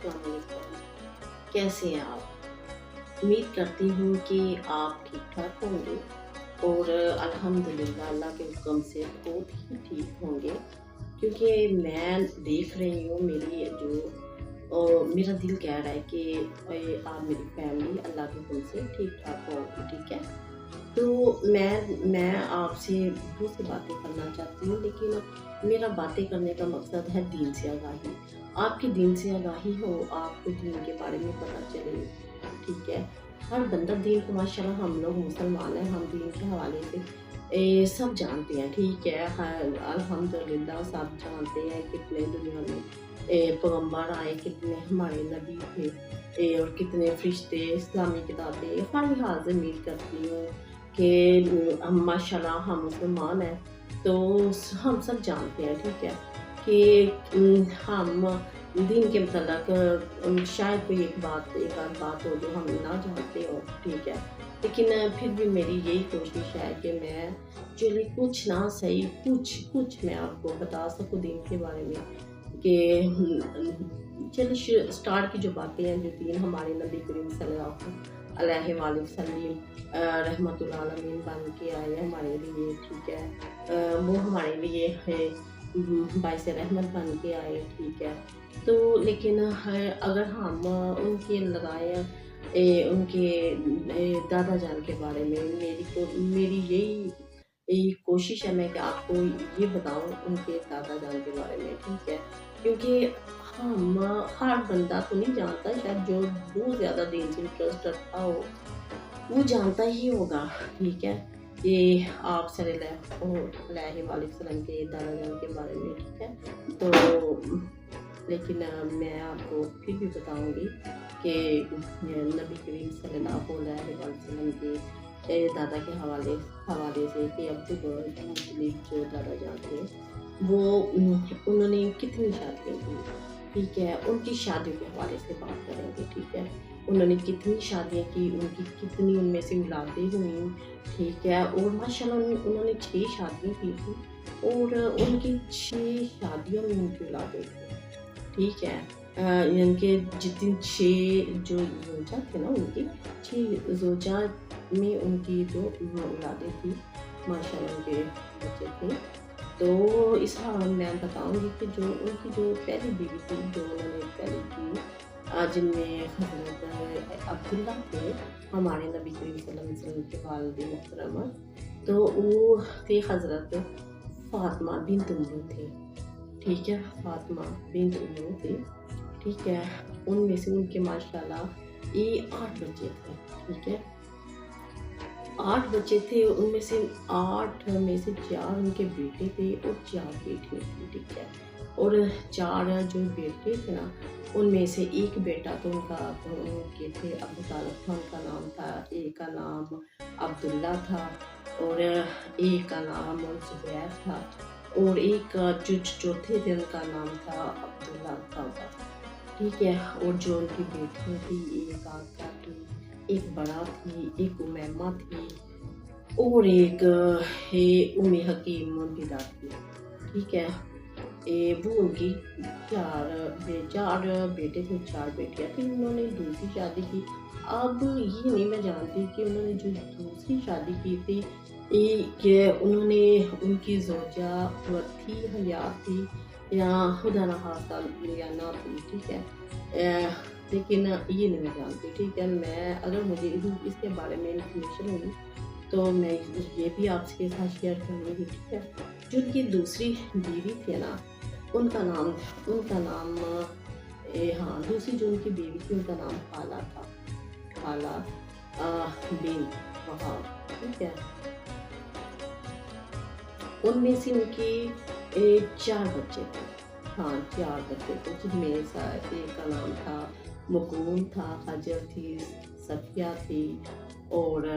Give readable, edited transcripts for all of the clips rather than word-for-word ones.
अस्सलाम वालेकुम। कैसे हैं आप? उम्मीद करती हूँ कि आप ठीक-ठाक होंगे और अल्हम्दुलिल्लाह अल्लाह के हुक्म से बहुत ही ठीक होंगे। क्योंकि मैं देख रही हूँ मेरा दिल कह रहा है कि आप मेरी फैमिली अल्लाह के हुक्म से ठीक-ठाक होगी, ठीक है? तो मैं आपसे बहुत सी बातें करना चाहती हूँ, लेकिन मेरा बातें करने का मकसद है दीन से आगाही। आपकी दीन से आगाही हो, आपको दीन के बारे में पता चले, ठीक है? हर बंदा दीन को माशाल्लाह हम लोग मुसलमान हैं, हम दीन के हवाले से सब जानते हैं, ठीक है? अल्हम्दुलिल्लाह सब जानते हैं कितने दुनिया में पैगम्बर आए, कितने हमारे नबी थे और कितने फरिश्ते, इस्लामी किताबें, हर लिहाज से उम्मीद करती हूँ कि हम माशाल्लाह हम मुसलमान हैं, तो हम सब जानते हैं, ठीक है? कि हम दीन के मतलब शायद कोई एक आध बात हो जो हम ना जानते हो, ठीक है? लेकिन फिर भी मेरी यही कोशिश है कि मैं चलिए कुछ ना सही कुछ मैं आपको बता सकूँ दीन के बारे में कि चलिए स्टार्ट की जो बातें हैं, जो दीन हमारे नबी करीम सल्लल्लाहु अलैहि वसल्लम रहमतुल आलमीन बन के आए हमारे लिए, ठीक है? वो हमारे लिए है बाइस रहमत बन के आए, ठीक है? तो लेकिन है अगर हम उनके लगाए उनके दादा जान के बारे में मेरी यही कोशिश है मैं कि आपको ये बताऊँ उनके दादा जान के बारे में, ठीक है? क्योंकि हम हर बंदा तो नहीं जानता, शायद जो बहुत ज़्यादा दीन से इंटरेस्ट रखता हो वो जानता ही होगा, ठीक है? ये आप सल्लल्लाहु अलैहि वसल्लम के दादा जान के बारे में, ठीक है? तो लेकिन मैं आपको फिर भी बताऊँगी कि नबी करीम सल्लल्लाहु अलैहि वसल्लम के दादा के हवाले हवाले से कि अब्दुल मुत्तलिब जो दादा जान थे, वो उन्होंने कितनी शादियाँ की, ठीक है? उनकी शादियों के हवाले से बात करेंगे, ठीक है? उन्होंने कितनी शादियाँ की, उनकी कितनी उनमें से औलादें हुईं, ठीक है? और माशाल्लाह उन्होंने 6 शादियाँ की थी और उनकी 6 शादियों में उनकी औलादें थी। ठीक है। यानी कि जितनी 6 जो ज़ौजा थे ना उनकी, 6 ज़ौजा में उनकी जो औलादें थी, माशाल्लाह उनके बच्चे थे। तो इस हाँ, मैं बताऊँगी कि जो उनकी जो पहली बीवी थी, जो उन्होंने पहली की जिनमें हज़रत अब्दुल्ला थे, हमारे नबी करीम सल्लल्लाहु अलैहि वसल्लम के वालिद मोहतरमा। तो वो थे हज़रत फ़ातिमा बिन्त उमर थे। ठीक है, फ़ातिमा बिन्त उमर थी, ठीक है? उनमें से उनके माशाल्लाह ये 8 बच्चे थे, ठीक है? 8 बच्चे थे, उनमें से 8 में से 4 उनके बेटे थे और 4 बेटियाँ थीं, ठीक है? और 4 जो बेटे थे ना, उनमें से एक बेटा तो उनके थे अबू तालिब था, उनका नाम था, एक का नाम अब्दुल्ला था और एक का नाम ज़ुबैर था और एक का जो चौथे थे उनका नाम था अब्दुल्ला था, ठीक है? और जो उनकी बेटियाँ थी, एक आका थी, एक बड़ा थी, एक उमैमा थी और एक है उम्मे हकीम उनकी दादी, ठीक है? वो उनकी 4 बेटे थे, 4 बेटियाँ थीं, उन्होंने दूसरी शादी की। अब ये नहीं मैं जानती कि उन्होंने जो दूसरी शादी की थी, कि उन्होंने उनकी ज़ौजा वो थी, हयात थी या खुदा न खास्ता या ना थी, ठीक है? लेकिन ये नहीं मैं जानती, ठीक है? मैं अगर मुझे इसके बारे में इन्फॉर्मेशन होगी तो मैं ये भी आपके साथ शेयर करूँगी, ठीक है? जो उनकी दूसरी बीवी थी ना, उनका नाम हाँ, दूसरी जो उनकी बीवी थी उनका नाम खाला था, खाला बिन्त वहाब, ठीक है? उनमें से उनके 4 बच्चे थे, हाँ, 4 बच्चे थे जिनमें सा एक का नाम था मुकूम था, हजर थी, सफिया थी और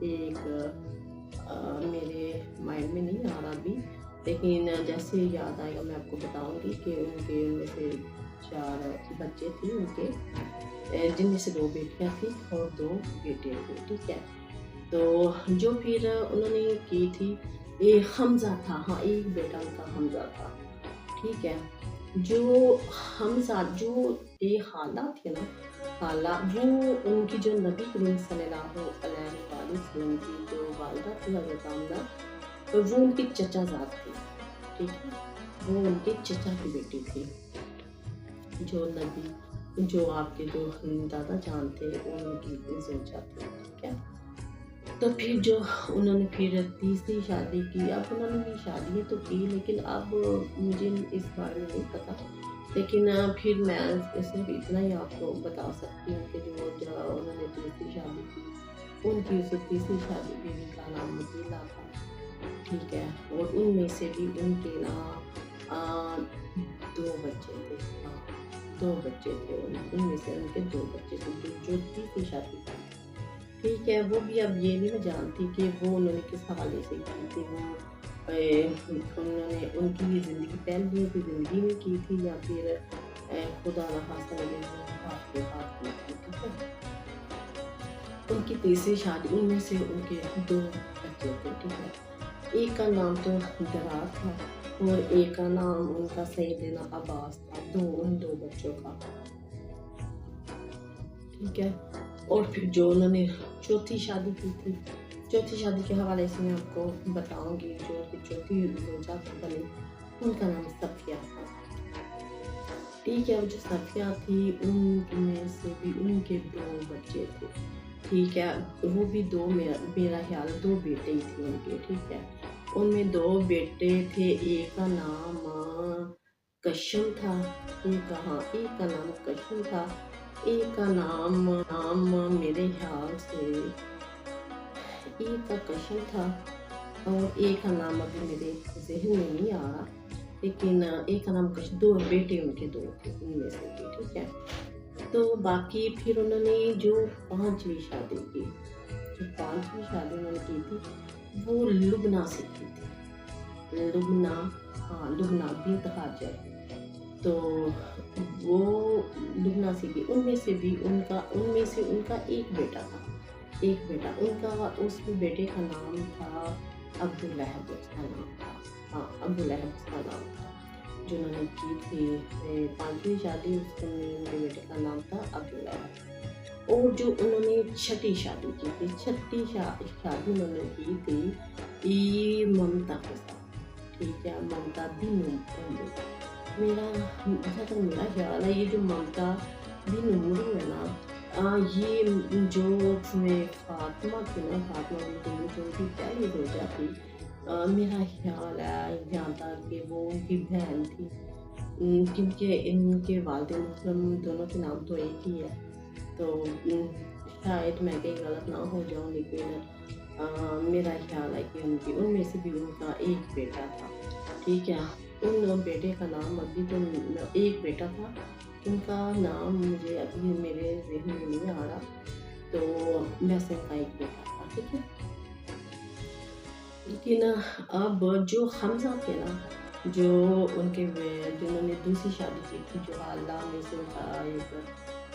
एक मेरे माइंड में नहीं आ रहा अभी, लेकिन जैसे याद आएगा मैं आपको बताऊँगी कि उनमें से 4 बच्चे थे उनके, जिनमें से 2 बेटियाँ थीं और 2 बेटे थे, ठीक है? तो जो फिर उन्होंने की थी, ये हमज़ा था, हाँ, एक बेटा उनका हमज़ा था, ٹھیک ہے، جو ہم ساتھ جو یہ حالات تھے نا، حالات وہ ان کی جو نبی کریم صلی اللہ علیہ وآلہ وسلم کی جو والدہ تھی حضرت آمنہ، وہ ان کی چچا زاد تھی، ٹھیک ہے، وہ ان کے چچا کی بیٹی تھی، جو نبی جو آپ کے جو دادا جان تھے ان کی زوجہ تھی، ٹھیک ہے۔ تو پھر جو انہوں نے پھر تیسری شادی کی، اب انہوں نے بھی شادی تو کی لیکن اب مجھے اس بارے میں نہیں پتا، لیکن پھر میں صرف اتنا ہی آپ کو بتا سکتی ہوں کہ جو انہوں نے تیسری شادی کی، ان کی اسے تیسری شادی بیوی کا نام مدیلہ تھا، ٹھیک ہے، اور ان میں سے بھی ان کے نا 2 بچے تھے، ہاں 2 بچے تھے، ان میں سے ان کے 2 بچے تھے جو تیسری شادی کی، ٹھیک ہے۔ وہ بھی اب یہ نہیں میں جانتی کہ وہ انہوں نے کس حوالے سے کی تھی، وہ انہوں نے ان کی زندگی پہلے کی زندگی میں کی تھی یا پھر خدا نخواستہ آپ کے ہاتھ میں کی، ٹھیک ہے۔ ان کی تیسری شادی، ان میں سے ان کے 2 بچے تھے، ٹھیک ہے، ایک کا نام تو درار تھا اور ایک کا نام ان کا سیدنا عباس تھا، ان 2 بچوں کا، ٹھیک ہے۔ اور پھر جو انہوں نے چوتھی شادی کی تھی، چوتھی شادی کے حوالے سے میں آپ کو بتاؤں گی، جو چوتھی زوجہ بنی ان کا نام صفیہ تھا، ٹھیک ہے، وہ جو صفیہ تھی ان میں سے بھی ان کے 2 بچے تھے، ٹھیک ہے، وہ بھی میرا خیال 2 بیٹے ہی تھے ان کے، ٹھیک ہے، ان میں 2 بیٹے تھے، ایک کا نام کشم تھا، ایک کا نام کشم تھا، ایک کا نام میرے خیال سے ایک کا کشم تھا اور ایک کا نام ابھی میرے ذہن میں نہیں آ رہا، لیکن ایک کا نام کشم، 2 بیٹے ان کے 2 تھے ان میں سے بھی، ٹھیک ہے۔ تو باقی پھر انہوں نے جو 5ویں شادی کی، جو 5ویں شادی انہوں نے کی تھی وہ لبنہ سے کی تھی، لبنہ بنت حاجر، تو وہ لبنہ سے کی، ان میں سے ان کا ایک بیٹا تھا، ان کا اس بیٹے کا نام تھا عبداللہب، اس کا نام تھا، عبداللہب اس کا نام تھا، جو انہوں نے کی تھی 5ویں شادی، اس ان کے بیٹے کا نام تھا عبداللہب۔ اور جو انہوں نے 6ٹھی شادی کی تھی، 6ٹھی شادی انہوں نے کی تھی ممتا کے ساتھ، ٹھیک ہے، ممتا بن میرا خیال ہے یہ جو ممتا بن عمرو ہے نا، یہ جو فاطمہ تھی نا، فاطمہ بنت عمرو جو ان کی پہلی زوجہ تھی، میرا خیال ہے یہاں تک کہ وہ ان کی بہن تھی، کیونکہ ان کے والد محترم دونوں کے نام تو ایک ہی ہے، تو شاید میں کہیں غلط نہ ہو جاؤں، لیکن میرا خیال ہے کہ ان میں سے بھی ان کا ایک بیٹا تھا، ٹھیک ہے، ان بیٹے کا نام ابھی تو ایک بیٹا تھا، ان کا نام مجھے ابھی میرے ذہن میں نہیں آ رہا، تو ویسے ان کا ایک بیٹا تھا، ٹھیک ہے۔ لیکن اب جو حمزہ تھے نا، جو ان کے جنہوں نے دوسری شادی کی تھی، جو اللہ میں سے ان کا ایک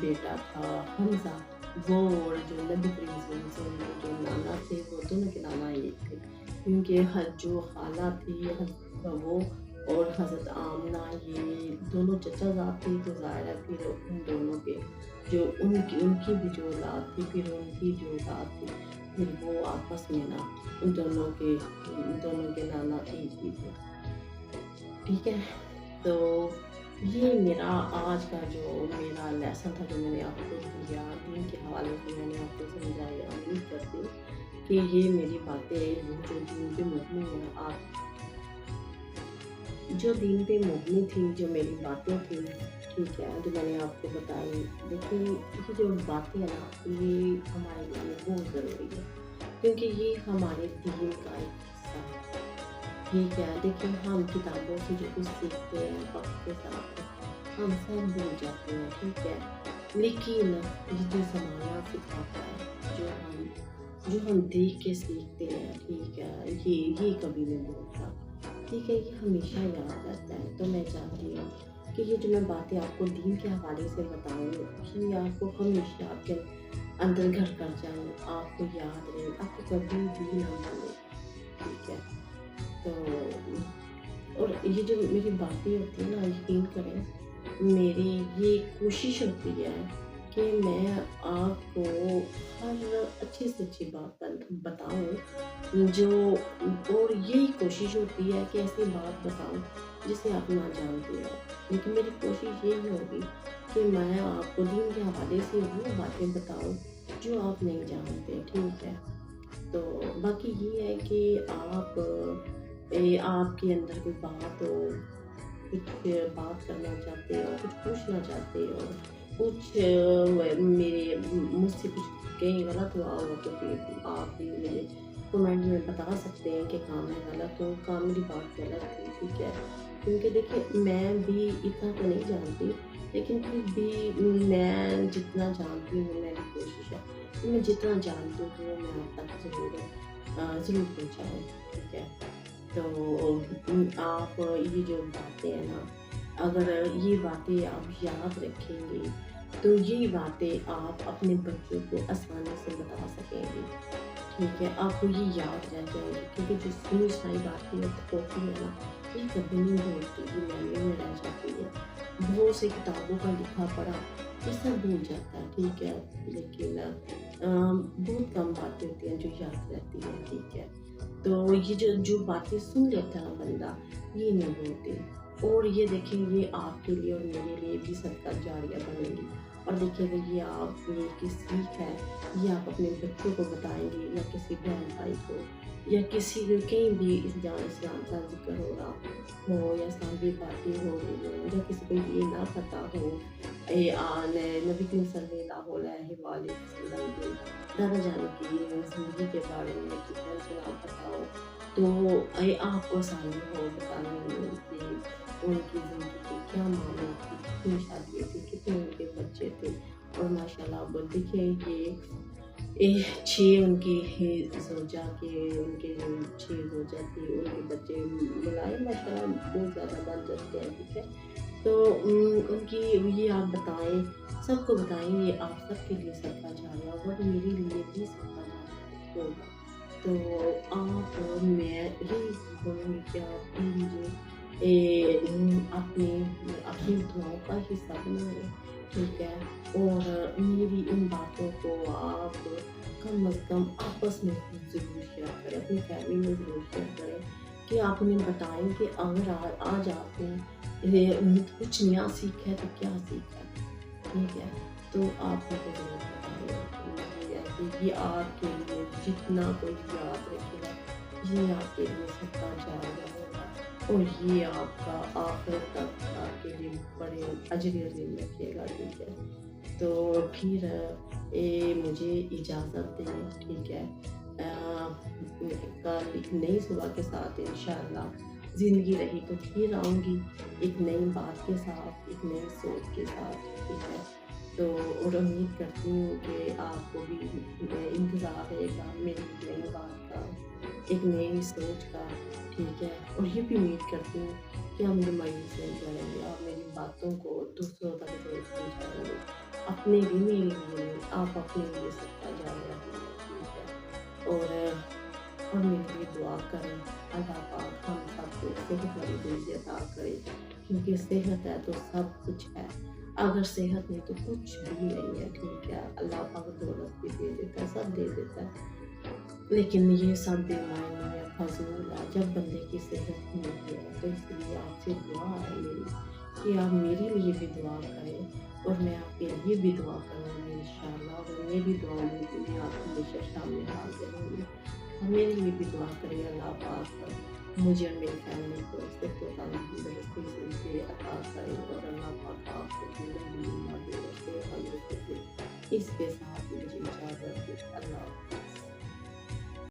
بیٹا تھا حمزہ، وہ اور جو نبی کریم صلی اللہ علیہ وسلم کے جو نانا تھے وہ دونوں کے نانا ایک تھے، کیونکہ جو خالہ تھی وہ اور حضرت آمنہ یہ دونوں چچا زاد تھے، تو ظاہر ہے پھر ان دونوں کے جو ان کی بھی جو اولاد تھی، پھر ان کی جو اولاد تھی، پھر وہ آپس میں نا ان دونوں کے نانا ایک ہی تھے، ٹھیک ہے۔ تو یہ میرا آج کا جو میرا لیسن تھا، جو میں نے آپ کو دیا دین کے حوالے سے میں نے آپ کو سمجھایا، امید کرتی ہوں کہ یہ میری باتیں جو دین پہ مبنی ہیں، آپ جو دین پہ مبنی تھی، جو میری باتیں تھیں، ٹھیک ہے، جو میں نے آپ کو بتائی، دیکھیں یہ جو باتیں ہیں نا، یہ ہمارے لیے بہت ضروری ہے، کیونکہ یہ ہمارے دین کا ایک حصہ ہے، ٹھیک ہے۔ دیکھیں ہم کتابوں سے جو کچھ سیکھتے ہیں وقت کے ساتھ ہم سب بھول جاتے ہیں، ٹھیک ہے، لیکن یہ جو زمانہ سکھاتا ہے، جو ہم دیکھ کے سیکھتے ہیں، ٹھیک ہے، یہ کبھی نہیں بھولتا، ٹھیک ہے، یہ ہمیشہ یاد رہتا ہے۔ تو میں چاہتی ہوں کہ یہ جو میں باتیں آپ کو دین کے حوالے سے بتاؤں، یہ آپ کو ہمیشہ آپ کے اندر گھر کر جائیں، آپ کو یاد رہے، آپ کو کبھی بھی نہ بھولے، ٹھیک ہے۔ تو और ये जो मेरी बातें होती हैं ना, यकीन करें, मेरी ये कोशिश होती है कि मैं आपको हर अच्छी से अच्छी बात बताऊँ जो, और यही कोशिश होती है कि ऐसी बात बताऊँ जिसे आप ना जानते हो। लेकिन मेरी कोशिश यही होगी कि मैं आपको दीन के हवाले से वो बातें बताऊँ जो आप नहीं जानते, ठीक है? तो बाकी ये है कि आपके अंदर कोई बात हो, कुछ बात करना चाहते हो, कुछ पूछना चाहते हो, कुछ मेरे मुझसे कुछ कहीं गलत हुआ हो तो फिर आप भी मुझे कमेंट में बता सकते हैं कि काम है गलत हो, काम मेरी बात गलत थी, ठीक है? क्योंकि देखिए मैं भी इतना तो नहीं जानती, लेकिन फिर भी मैं जितना जानती हूँ मेरी कोशिश है कि मैं जितना जानती हूँ वो मैं आप तक ज़रूर पहुँचाऊँ, ठीक है? तो आप ये जो बातें हैं ना, अगर ये बातें आप याद रखेंगे, तो ये बातें आप अपने बच्चों को आसानी से बता सकेंगे, ठीक है? आपको ये याद रह जाएगी, क्योंकि जो सुनी सुनाई बातें होती है ना, ये कभी नहीं भूलती, ये मेमोरी में रह जाती है। बहुत सी किताबों का लिखा पढ़ा ये सब भूल जाता है, ठीक है? लेकिन बहुत कम बातें होती हैं जो याद रहती हैं, ठीक है? तो ये जो जो बातें सुन लेता है ना बंदा, ये नहीं भूलते। और ये देखिए, ये आपके लिए और मेरे लिए भी सदका जारिया बनेगी। और देखिए, अगर ये आप ये की सीख है, ये आप अपने बच्चों को बताएँगे या किसी बहन भाई को, या किसी को कहीं भी इस जान इस्लाम का ज़िक्र हो रहा हो, या इस्लाम बातें हो रही हो, या किसी को ये ना पता हो, नबी करीम सल्लल्लाहु अलैहि वसल्लम के दादा जान की ज़िंदगी के बारे में कितना ना पता हो, तो ये आपको आसानी हो बताने में कि उनकी ज़िंदगी के क्या मामले थी, कितनी शादियाँ थी, कितने उनके बच्चे थे। और माशाल्लाह अब देखिए, ये 6 उनकी ज़ौजा के, उनके जो 6 ज़ौजा थी, उनके बच्चे मिलाए माशाल्लाह बहुत ज़्यादा बन जाते हैं, ठीक है? तो उनकी ये आप बताएँ, सबको बताएँ, ये आप सबके लिए सदका जारिया होगा और मेरे लिए भी सदका जारिया होगा। तो आप मैं यही बोलूँगी कि आप भी मुझे अपनी अपनी दुआओं का हिस्सा बनाएँ, ठीक है? और मेरी इन बातों को आप कम अज़ कम आपस में ज़रूर शेयर करें, अपनी फैमिली में ज़रूर शेयर करें, कि आप उन्हें बताएँ कि अगर आज आपने कुछ नया सीखा है तो क्या सीखा है, ठीक है? तो आप मुझे ज़रूर बताइए। मुझे है कि ये आपके लिए जितना कोई याद रखेगा, ये आपके लिए सदका जारिया होगा, और ये आपका आखिरत तक आपके लिए बड़े अजर अज़ीम रखेगा, ठीक है? तो फिर मुझे इजाज़त दें, ठीक है? कल एक नई सुबह के साथ इंशाअल्लाह ज़िंदगी रही तो फिर आऊँगी, एक नई बात के साथ, एक नई सोच के साथ, ठीक है? तो और उम्मीद करती हूँ कि आपको भी इंतज़ार रहेगा मेरी नई बात का, एक नई सोच का, ठीक है? और ये भी उम्मीद करती हूँ कि आप मुझे मायूस नहीं करेंगे, आप मेरी बातों को दूसरों तक ज़रूर पहुँचाएँगे। अपने भी मेरे लिए नहीं, आप अपने लिए सदका जारिया कीजिए, ठीक है? और मेरे लिए दुआ करें, अल्लाह पाक हम सबको सेहत वाली ज़िंदगी अता करे, क्योंकि सेहत है तो सब कुछ है, अगर सेहत नहीं तो कुछ भी नहीं है, ठीक है? अल्लाह पाक दौलत भी दे देता है, सब दे देता है, लेकिन ये सब बेमायने है, फ़ज़ूल है, जब बंदे की सेहत नहीं है। तो इसलिए आपसे दुआ है मेरी कि आप मेरे लिए भी दुआ करें, और मैं आपके लिए भी दुआ करूँगी इंशाअल्लाह, और मेरी दुआओं में भी मैं आपको हमेशा शामिल हाज़िर रहूँगी। और मेरे लिए भी दुआ करें, अल्लाह पाक मुझे और मेरी फैमिली को सिर्फ तंदुरुस्ती ज़िंदगी अता करे, और अल्लाह पाक आपको ज़िंदगी दे, इसके साथ मुझे इजाज़त दें। अल्लाह